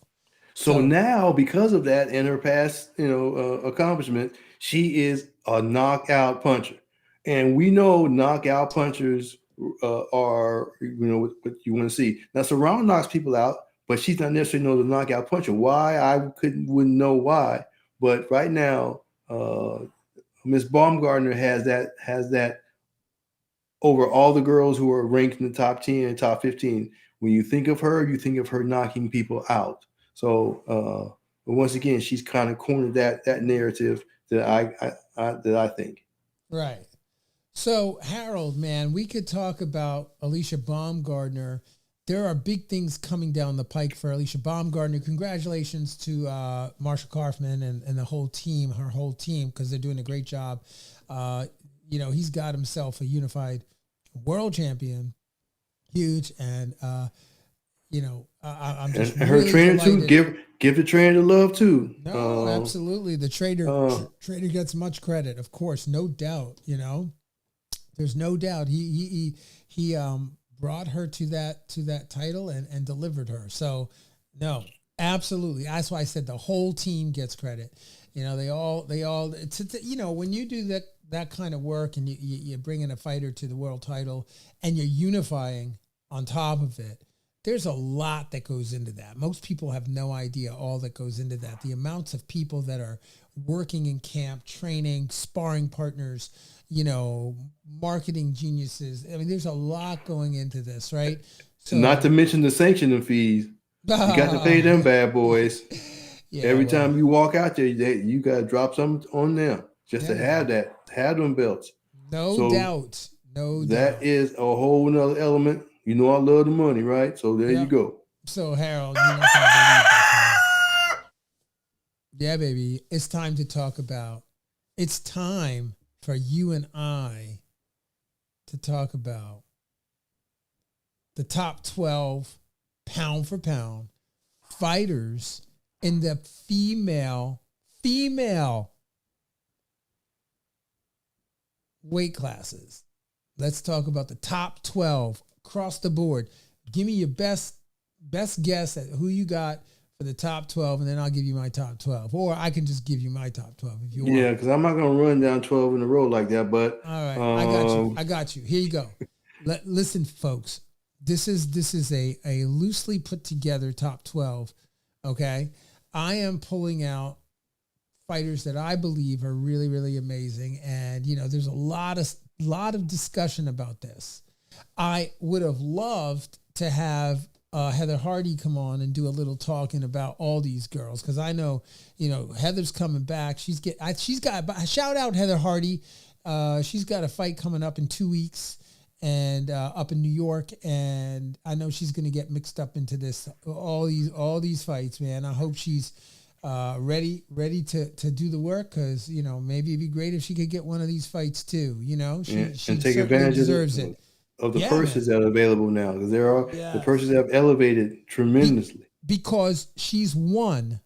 So now, because of that and her past, accomplishment, she is a knockout puncher. And we know knockout punchers are, what you want to see. Now, Serrano knocks people out, but she's not necessarily the knockout puncher. Why? I wouldn't know why. But right now, Miss Baumgardner has that over all the girls who are ranked in the top 10 and top 15. When you think of her knocking people out. So, but once again, she's kind of cornered that narrative that I think. Right. So, Harold, man, we could talk about Alycia Baumgardner there are big things coming down the pike for Alycia Baumgardner. Congratulations to Marsha Kaufman and the whole team, her whole team, because they're doing a great job. He's got himself a unified world champion, huge, and I'm just and her really trainer delighted. too. Give the trainer the love too. No, absolutely. The trader gets much credit, of course, no doubt. There's no doubt he brought her to that title and delivered her. So no, absolutely. That's why I said the whole team gets credit. They all when you do that kind of work and you bring in a fighter to the world title and you're unifying on top of it, there's a lot that goes into that. Most people have no idea all that goes into that. The amounts of people that are working in camp, training, sparring partners, marketing geniuses. I mean, there's a lot going into this, right? So, not to mention the sanctioning fees. You got to pay them bad boys. Every time you walk out there, you got to drop something on them just to have them belts. No doubt. That is a whole nother element. I love the money, right? So there you go. So Harold, you're not gonna believe this, man. Yeah, baby. It's time to talk about. It's time for you and I to talk about the top 12 pound for pound fighters in the female weight classes. Let's talk about the top 12 across the board. Give me your best guess at who you got for the top 12, and then I'll give you my top 12. Or I can just give you my top 12 if you want. Yeah, because I'm not going to run down 12 in a row like that. But all right, I got you. Here you go. Listen, folks. This is a loosely put together top 12. Okay, I am pulling out fighters that I believe are really, really amazing, and there's a lot of discussion about this. I would have loved to have Heather Hardy come on and do a little talking about all these girls, because I know Heather's coming back. She's got shout out Heather Hardy. She's got a fight coming up in 2 weeks and up in New York, and I know she's going to get mixed up into this all these fights, man. I hope she's ready to do the work, because maybe it'd be great if she could get one of these fights too. She take advantage deserves it. Of the purses that are available now, because the purses have elevated tremendously. Because she's one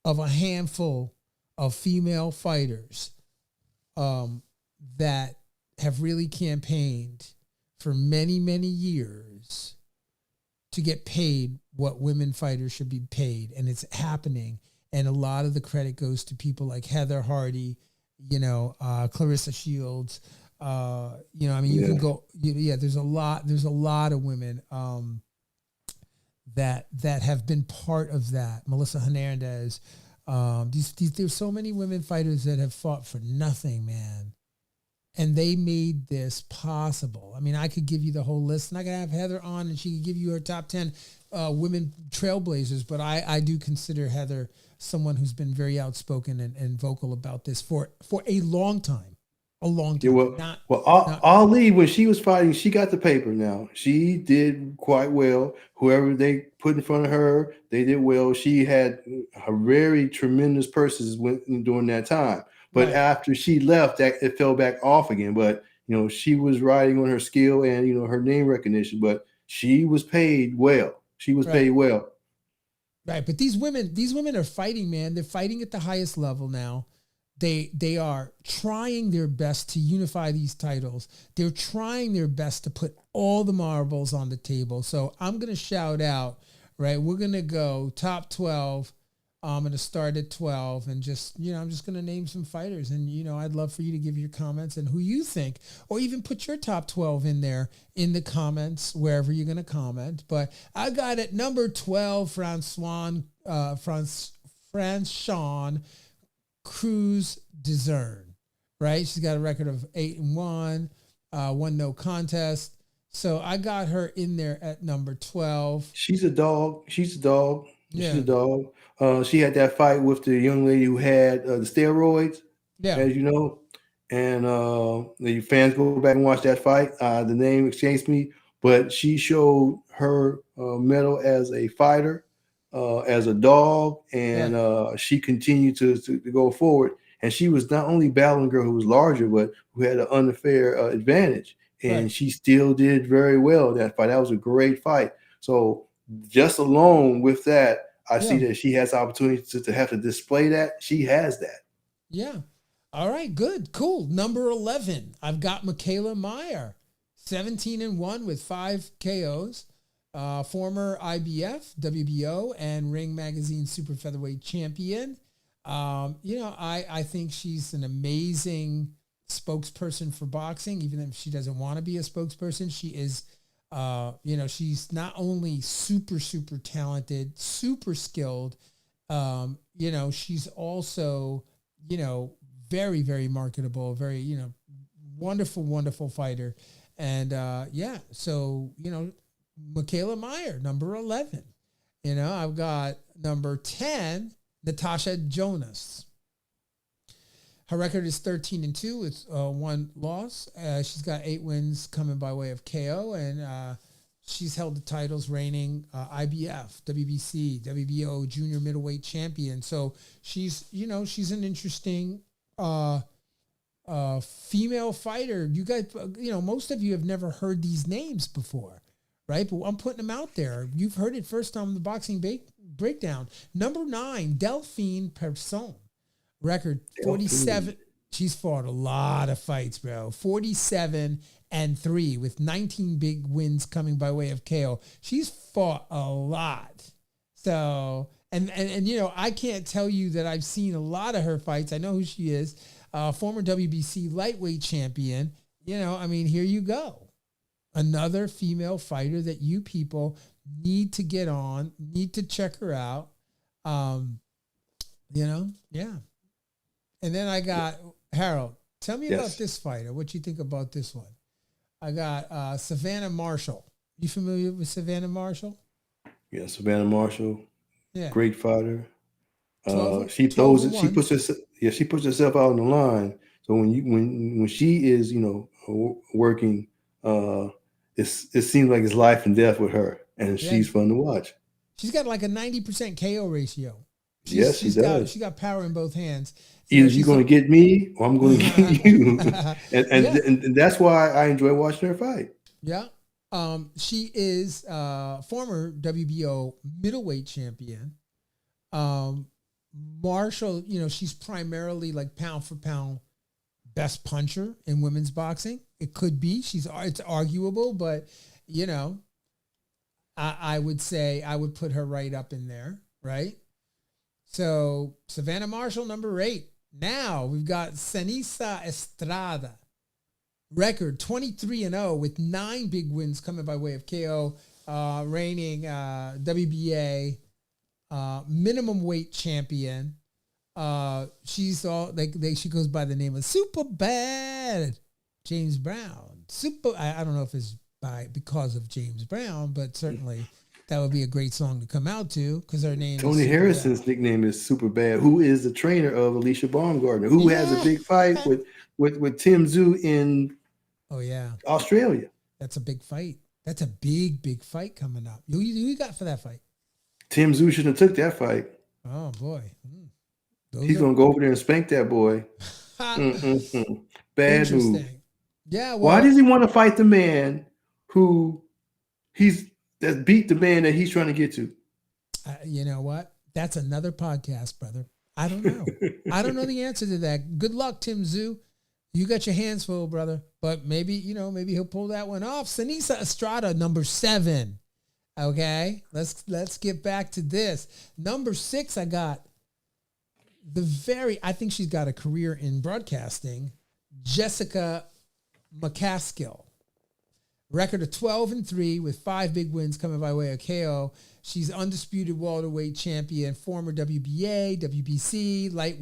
of a handful of female fighters that have really campaigned for many, many years to get paid what women fighters should be paid, and it's happening. And a lot of the credit goes to people like Heather Hardy, Claressa Shields. You can go. There's a lot of women that have been part of that. Melissa Hernandez. There's so many women fighters that have fought for nothing, man, and they made this possible. I mean, I could give you the whole list, and I could have Heather on, and she could give you her top 10 women trailblazers. But I do consider Heather someone who's been very outspoken and vocal about this for a long time. A long time. Yeah, Ali, when she was fighting, she got the paper now. She did quite well. Whoever they put in front of her, they did well. She had a very tremendous purses during that time. But after she left, it fell back off again. But, she was riding on her skill and, her name recognition. But she was paid well. Paid well. Right. But these women are fighting, man. They're fighting at the highest level now. They are trying their best to unify these titles. They're trying their best to put all the marbles on the table. So I'm going to shout out, right? We're going to go top 12. I'm going to start at 12 and just, I'm just going to name some fighters. And, I'd love for you to give your comments and who you think, or even put your top 12 in there in the comments, wherever you're going to comment. But I got at number 12, Francois Cruz DAZN, right? She's got a record of 8-1, one no contest. So I got her in there at number 12. She's a dog. Yeah. She's a dog. She had that fight with the young lady who had the steroids, as you know. And the fans go back and watch that fight. The name escapes me, but she showed her mettle as a fighter, as a dog, and she continued to go forward. And she was not only battling a girl who was larger, but who had an unfair advantage. And she still did very well that fight. That was a great fight. So just alone with that, I see that she has the opportunity to have to display that. She has that. Yeah. All right. Good. Cool. Number 11. I've got Mikaela Meyer, 17-1 with 5 KOs. Former IBF, WBO, and Ring Magazine Super Featherweight champion. I think she's an amazing spokesperson for boxing, even if she doesn't want to be a spokesperson. She is, she's not only super, super talented, super skilled, she's also, very, very marketable, very, wonderful, wonderful fighter. And, so, Mikaela Meyer, number 11. I've got number 10, Natasha Jonas. Her record is 13-2 with 1 loss. She's got 8 wins coming by way of KO, and she's held the titles reigning IBF, WBC, WBO junior middleweight champion. So she's an interesting female fighter. You guys, most of you have never heard these names before, right? But I'm putting them out there. You've heard it first on the Boxing Breakdown. Number 9, Delfine Persoon. Record 47. She's fought a lot of fights, bro. 47-3 with 19 big wins coming by way of KO. She's fought a lot. So, and I can't tell you that I've seen a lot of her fights. I know who she is. Former WBC lightweight champion. Here you go. Another female fighter that you people need to get on, need to check her out. Yeah. And then I got, Harold, tell me about this fighter. What you think about this one? I got Savannah Marshall. You familiar with Savannah Marshall? Yeah, Savannah Marshall. Yeah. Great fighter. She throws it. She puts herself out on the line. So when she is, working, it seems like it's life and death with her, and she's fun to watch. She's got like a 90% KO ratio. She does. She got power in both hands. Either you're going to get me or I'm going to get you. and that's why I enjoy watching her fight. Yeah. She is former WBO middleweight champion. Marshall, she's primarily like pound for pound best puncher in women's boxing. It could be. It's arguable, but, I would say I would put her right up in there, right? So Savannah Marshall, number 8. Now we've got Seniesa Estrada. Record 23-0 with 9 big wins coming by way of KO. Reigning WBA minimum weight champion. She's all she goes by the name of Super Bad James Brown. I don't know if it's because of James Brown, but certainly that would be a great song to come out to because her name Tony is Harrison's nickname is Super Bad, who is the trainer of Alycia Baumgardner, who has a big fight with Tim Tszyu in Australia. That's a big fight. That's a big fight coming up. Who you got for that fight? Tim Tszyu shouldn't have took that fight. Oh boy. He's gonna go over there and spank that boy. Bad move. Yeah. Well, why does he want to fight the man who that beat the man that he's trying to get to? You know what? That's another podcast, brother. I don't know. I don't know the answer to that. Good luck, Tim Tszyu. You got your hands full, brother. But maybe he'll pull that one off. Seniesa Estrada, number 7. Okay, let's get back to this. Number 6, I got I think she's got a career in broadcasting, Jessica McCaskill. Record of 12-3 with 5 big wins coming by way of KO. She's undisputed welterweight champion, former WBA, WBC, light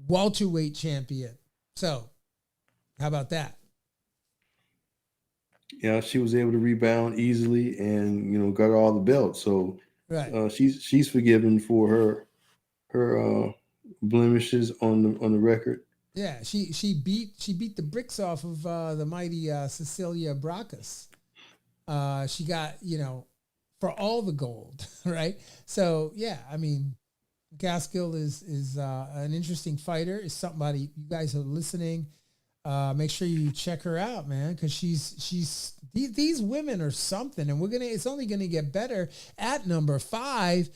welterweight champion. So, how about that? Yeah, she was able to rebound easily and got all the belts. So she's forgiven for her blemishes on the record. Yeah, she beat the bricks off of the mighty Cecilia Bracas. She got, for all the gold, right? So yeah, I mean, McCaskill is an interesting fighter. Is somebody you guys are listening. Make sure you check her out, man, because these women are something, and it's only gonna get better. At number 5,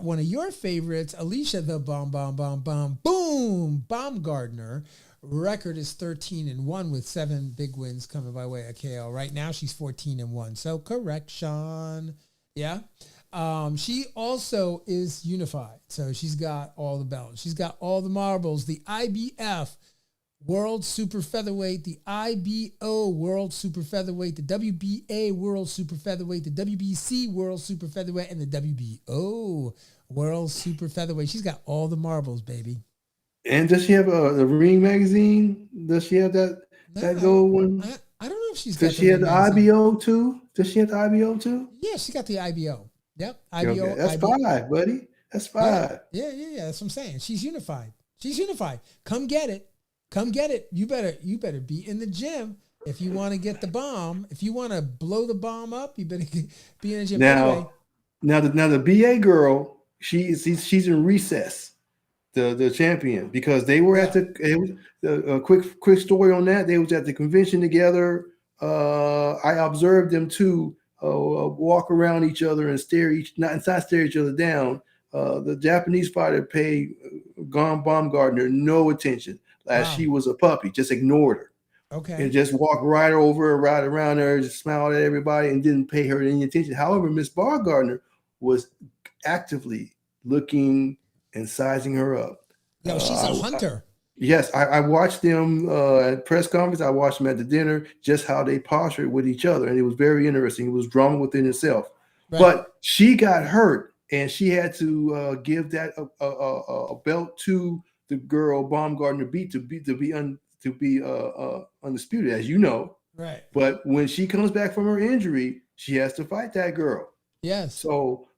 one of your favorites, Alycia the Boom Baumgardner. Record is 13-1 with 7 big wins coming by way of KO. Right now she's 14-1. So correction, yeah. She also is unified, so she's got all the belts. She's got all the marbles. The IBF World Super Featherweight, the IBO World Super Featherweight, the WBA World Super Featherweight, the WBC World Super Featherweight, and the WBO World Super Featherweight. She's got all the marbles, baby. And does she have the Ring magazine? Does she have that gold one? I don't know if she's. Does she have the IBO too? Does she have the IBO too? Yeah, she got the IBO. Yep, IBO. Okay. That's IBO. 5, buddy. That's 5. Yeah. That's what I'm saying. She's unified. Come get it. You better be in the gym if you want to get the bomb. If you want to blow the bomb up, you better be in the gym. Now the BA girl, she's in recess. The champion, because they were at the quick story on that. They was at the convention together. I observed them two walk around each other and not stare each other down. The Japanese fighter paid Baumgardner no attention. She was a puppy, just ignored her. Okay. And just walked right over her, right around her, just smiled at everybody and didn't pay her any attention. However, Miss Baumgardner was actively looking and sizing her up. No, she's a hunter. Yes, I watched them at press conference. I watched them at the dinner, just how they postured with each other. And it was very interesting. It was drama within itself. Right. But she got hurt, and she had to give that a belt to the girl Baumgardner beat to be undisputed, as you know. Right. But when she comes back from her injury, she has to fight that girl. Yes. So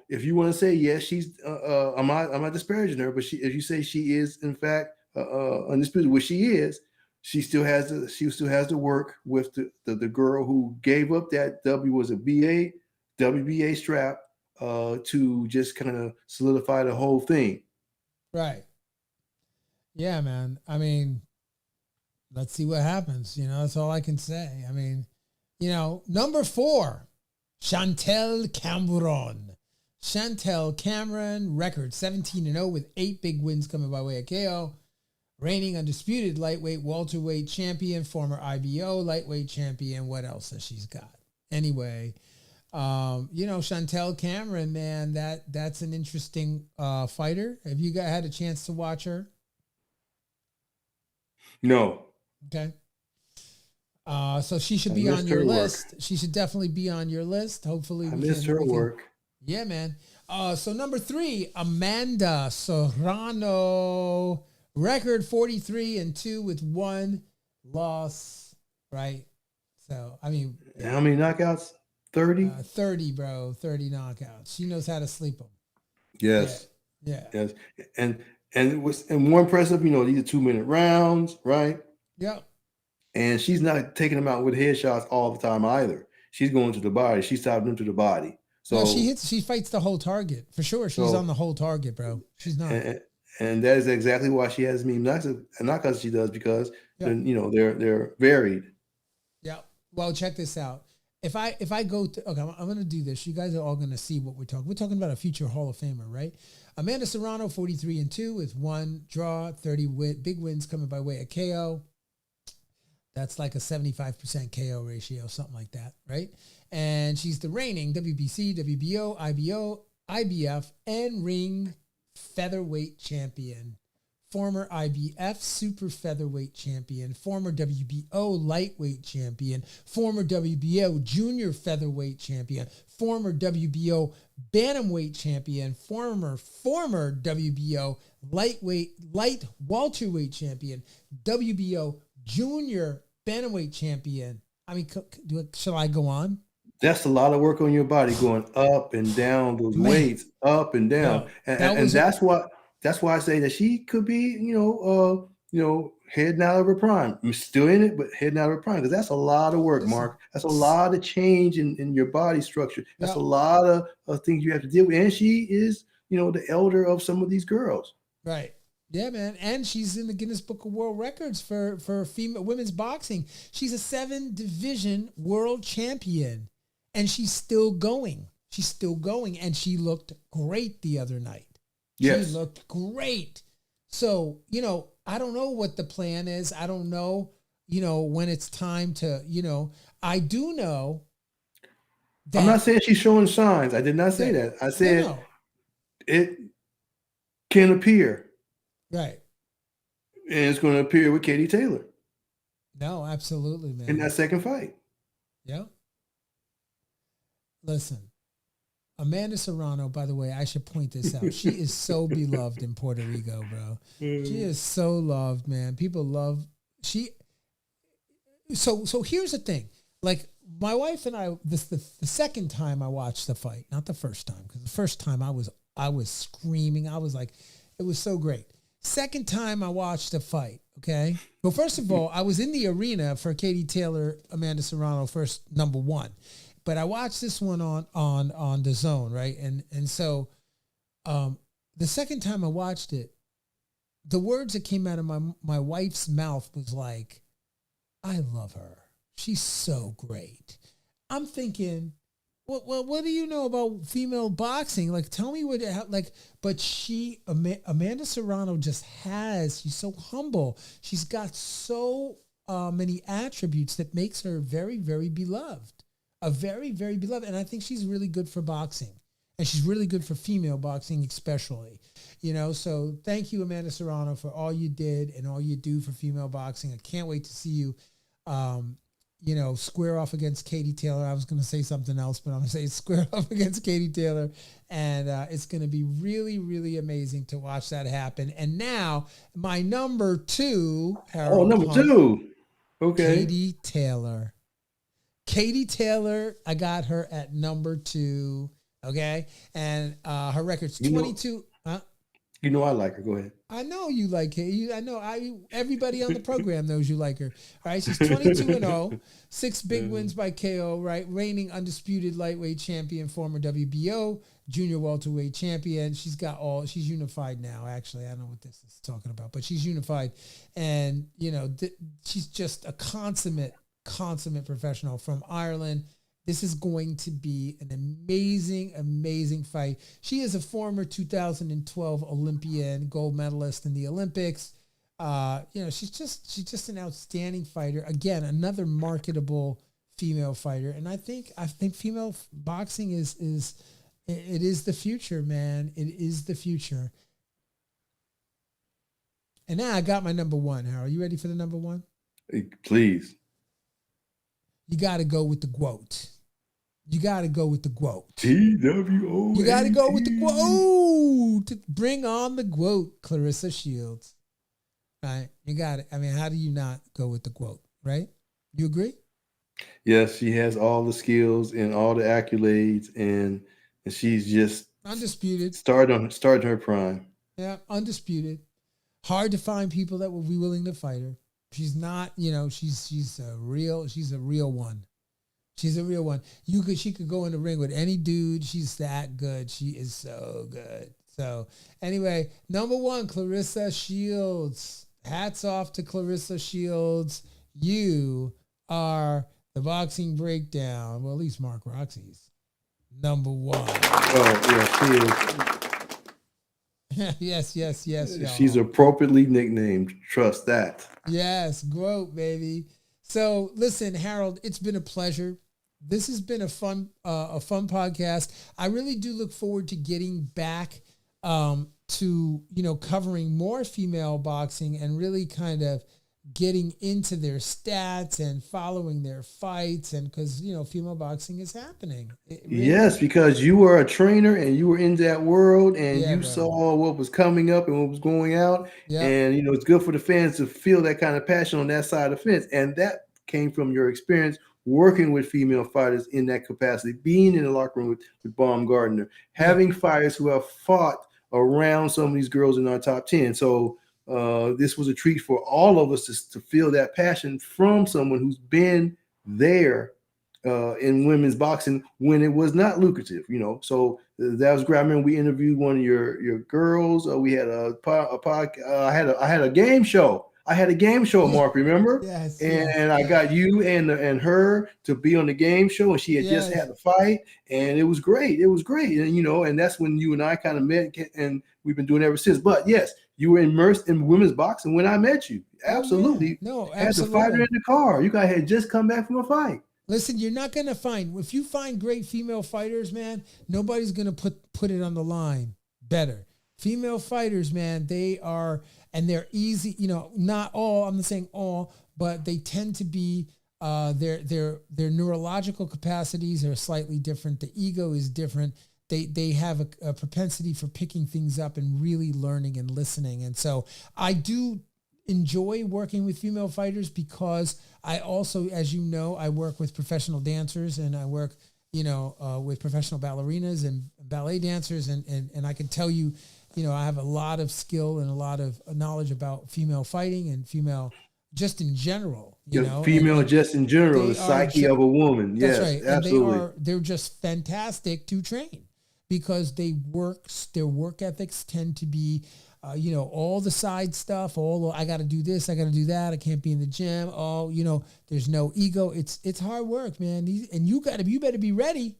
if you want to say yes, she's I'm not disparaging her, but if you say she is in fact undisputed, which she is, she still has to work with the girl who gave up that WBA strap to just kind of solidify the whole thing. Right. Yeah, man. I mean, let's see what happens. That's all I can say. I mean, number 4. Chantelle Cameron, record 17-0 with 8 big wins coming by way of KO. Reigning undisputed lightweight, welterweight champion, former IBO lightweight champion. What else has she's got? Anyway, Chantelle Cameron, man, that's an interesting fighter. Have you had a chance to watch her? No. Okay. So she should be on your list. She should definitely be on your list. Hopefully, I missed her work. Yeah, man. So number 3, Amanda Serrano, record 43-2 with 1 loss. Right. So I mean, how many knockouts? 30. 30, bro. 30 knockouts. She knows how to sleep them. Yes. Yeah. Yes. And more impressive. These are 2-minute rounds, right? Yep. And she's not taking them out with headshots all the time either. She's going to the body. She's stopping them to the body. So no, she fights the whole target for sure. She's on the whole target, bro. She's not. And that is exactly why she has me knockouts, and not because she does, because they're varied. Yeah. Well, check this out. If I go to I'm going to do this. You guys are all going to see what we're talking. We're talking about a future Hall of Famer, right? Amanda Serrano, 43-2 with 1 draw, 30 big wins coming by way of KO. That's like a 75% KO ratio, something like that, right? And she's the reigning WBC, WBO, IBO, IBF, and ring featherweight champion. Former IBF super featherweight champion, former WBO lightweight champion, former WBO junior featherweight champion, former WBO bantamweight champion, former WBO light welterweight champion, WBO junior bantamweight champion. I mean, shall I go on? That's a lot of work on your body, going up and down those weights, up and down, and that's why I say that she could be, heading out of her prime. I'm still in it, but heading out of her prime, because that's a lot of work, Listen, Mark. That's a lot of change in your body structure. That's Yep. a lot of things you have to deal with. And she is, the elder of some of these girls. Right. Yeah, man. And she's in the Guinness Book of World Records for female women's boxing. She's a 7-division world champion, and she's still going. She's still going, and she looked great the other night. Yes. She looked great. So, I don't know what the plan is. I don't know, when it's time to, I do know that. I'm not saying she's showing signs. I did not say that. I said it can appear. Right. And it's going to appear with Katie Taylor. No, absolutely, man. In that second fight. Yeah. Listen, Amanda Serrano, by the way, I should point this out. She is so beloved in Puerto Rico, bro. She is so loved, man. People love So here's the thing. Like, my wife and I, the second time I watched the fight, not the first time, because the first time I was screaming. I was like, it was so great. Second time I watched the fight, okay? Well, first of all, I was in the arena for Katie Taylor, Amanda Serrano, first number 1. But I watched this one on DAZN, right? And so the second time I watched it, the words that came out of my wife's mouth was like, I love her. She's so great. I'm thinking, what do you know about female boxing? Like, tell me but Amanda Serrano she's so humble. She's got so many attributes that makes her very, very beloved. A very, very beloved. And I think she's really good for boxing. And she's really good for female boxing especially. So thank you, Amanda Serrano, for all you did and all you do for female boxing. I can't wait to see you, square off against Katie Taylor. I was going to say something else, but I'm going to say square off against Katie Taylor. And it's going to be really, really amazing to watch that happen. And now my number 2, Harold. Number 2. Okay. Katie Taylor. Katie Taylor, I got her at number 2, okay? And her record's 22. I like her. Go ahead. I know you like her. Everybody on the program knows you like her. All right, she's 22-0, 6 big wins by KO, right? Reigning undisputed lightweight champion, former WBO, junior welterweight champion. She's unified now, actually. I don't know what this is talking about, but she's unified. And, she's just a consummate professional from Ireland. This is going to be an amazing, amazing fight. She is a former 2012 Olympian, gold medalist in the Olympics. She's just an outstanding fighter. Again, another marketable female fighter. And I think female boxing is the future, man. It is the future. And now I got my number 1. Harold, you ready for the number 1? Please. You got to go with the GWOAT. You got to go with the GWOAT. TWO. You got to go with the GWOAT. Bring on the GWOAT, Claressa Shields. Right? You got it. I mean, how do you not go with the GWOAT, right? You agree? Yes, she has all the skills and all the accolades, and she's just undisputed. Starting her prime. Yeah, undisputed. Hard to find people that will be willing to fight her. She's not, she's a real one. She's a real one. She could go in the ring with any dude. She's that good. She is so good. So anyway, number 1, Claressa Shields. Hats off to Claressa Shields. You are the boxing breakdown. Well, at least Mark Roxy's number 1. Oh, yeah, she is. Yes. Y'all. She's appropriately nicknamed. Trust that. Yes, GWOAT, baby. So listen, Harold, it's been a pleasure. This has been a fun podcast. I really do look forward to getting back to covering more female boxing and really kind of getting into their stats and following their fights, and because female boxing is happening. Yes, because you were a trainer and you were in that world, and you saw what was coming up and what was going out. And it's good for the fans to feel that kind of passion on that side of the fence, and that came from your experience working with female fighters in that capacity, being in the locker room with Baumgardner, having fighters who have fought around some of these girls in our top 10. So this was a treat for all of us to feel that passion from someone who's been there in women's boxing when it was not lucrative, So that was great. I remember we interviewed one of your girls. We had I had a game show. I had a game show, Mark, remember? Yes. And I got you and her to be on the game show, and she had just had a fight, and it was great. It was great. And, and that's when you and I kind of met, and we've been doing it ever since. But yes, you were immersed in women's boxing when I met you. Absolutely. No, had absolutely. the fighter in the car. You guys had just come back from a fight. Listen, you're not going to find, if you find great female fighters, man, nobody's going to put it on the line better. Female fighters, man, they are, and they're easy, not all, I'm not saying all, but they tend to be, their neurological capacities are slightly different. The ego is different. They have a propensity for picking things up and really learning and listening. And so I do enjoy working with female fighters because I also, as you know, I work with professional dancers and I work, with professional ballerinas and ballet dancers. And I can tell you, I have a lot of skill and a lot of knowledge about female fighting and female just in general, female just in general, the psyche of a woman. Yes, that's right. Absolutely. And they're just fantastic to train because their work ethics tend to be, all the side stuff, I got to do this, I got to do that. I can't be in the gym. There's no ego. It's hard work, man. And you better be ready.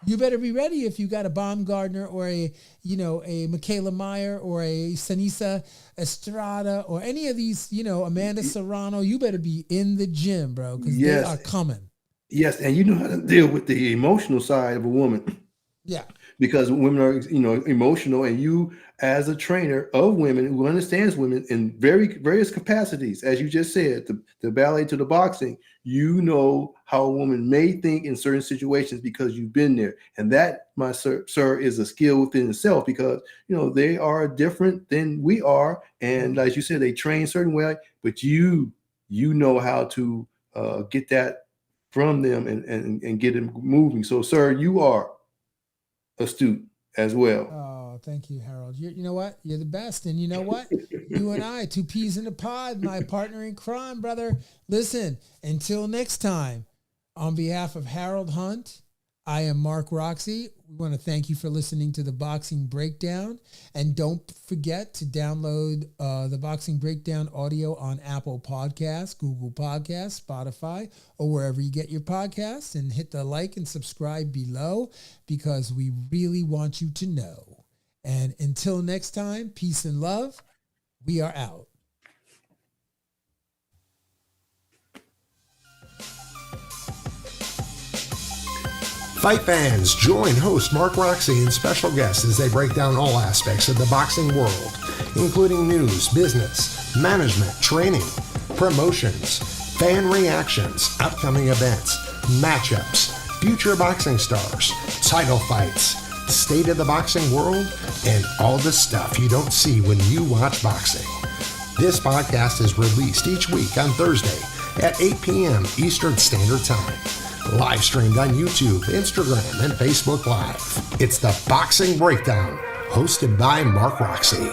You better be ready if you got a Baumgardner or a Mikaela Meyer or a Seniesa Estrada or any of these, Amanda Serrano. You better be in the gym, bro, because they are coming. Yes, and you know how to deal with the emotional side of a woman. Yeah. Because women are, emotional, and you, as a trainer of women who understands women in various capacities, as you just said, the ballet to the boxing, you know how a woman may think in certain situations because you've been there. And that, my sir, is a skill within itself because, they are different than we are. And as you said, they train a certain way, but you know how to get that from them and get them moving. So, sir, you are astute as well. Oh, thank you, Harold. You know what? You're the best. And you know what? You and I, two peas in a pod, my partner in crime, brother. Listen, until next time, on behalf of Harold Hunt, I am Mark Roxy. We want to thank you for listening to the Boxing Breakdown. And don't forget to download the Boxing Breakdown audio on Apple Podcasts, Google Podcasts, Spotify, or wherever you get your podcasts. And hit the like and subscribe below because we really want you to know. And until next time, peace and love. We are out. Fight fans, join host Mark Roxy and special guests as they break down all aspects of the boxing world, including news, business, management, training, promotions, fan reactions, upcoming events, matchups, future boxing stars, title fights, state of the boxing world, and all the stuff you don't see when you watch boxing. This podcast is released each week on Thursday at 8 p.m. Eastern Standard Time. Live streamed on YouTube, Instagram, and Facebook Live. It's the Boxing Breakdown, hosted by Mark Roxy.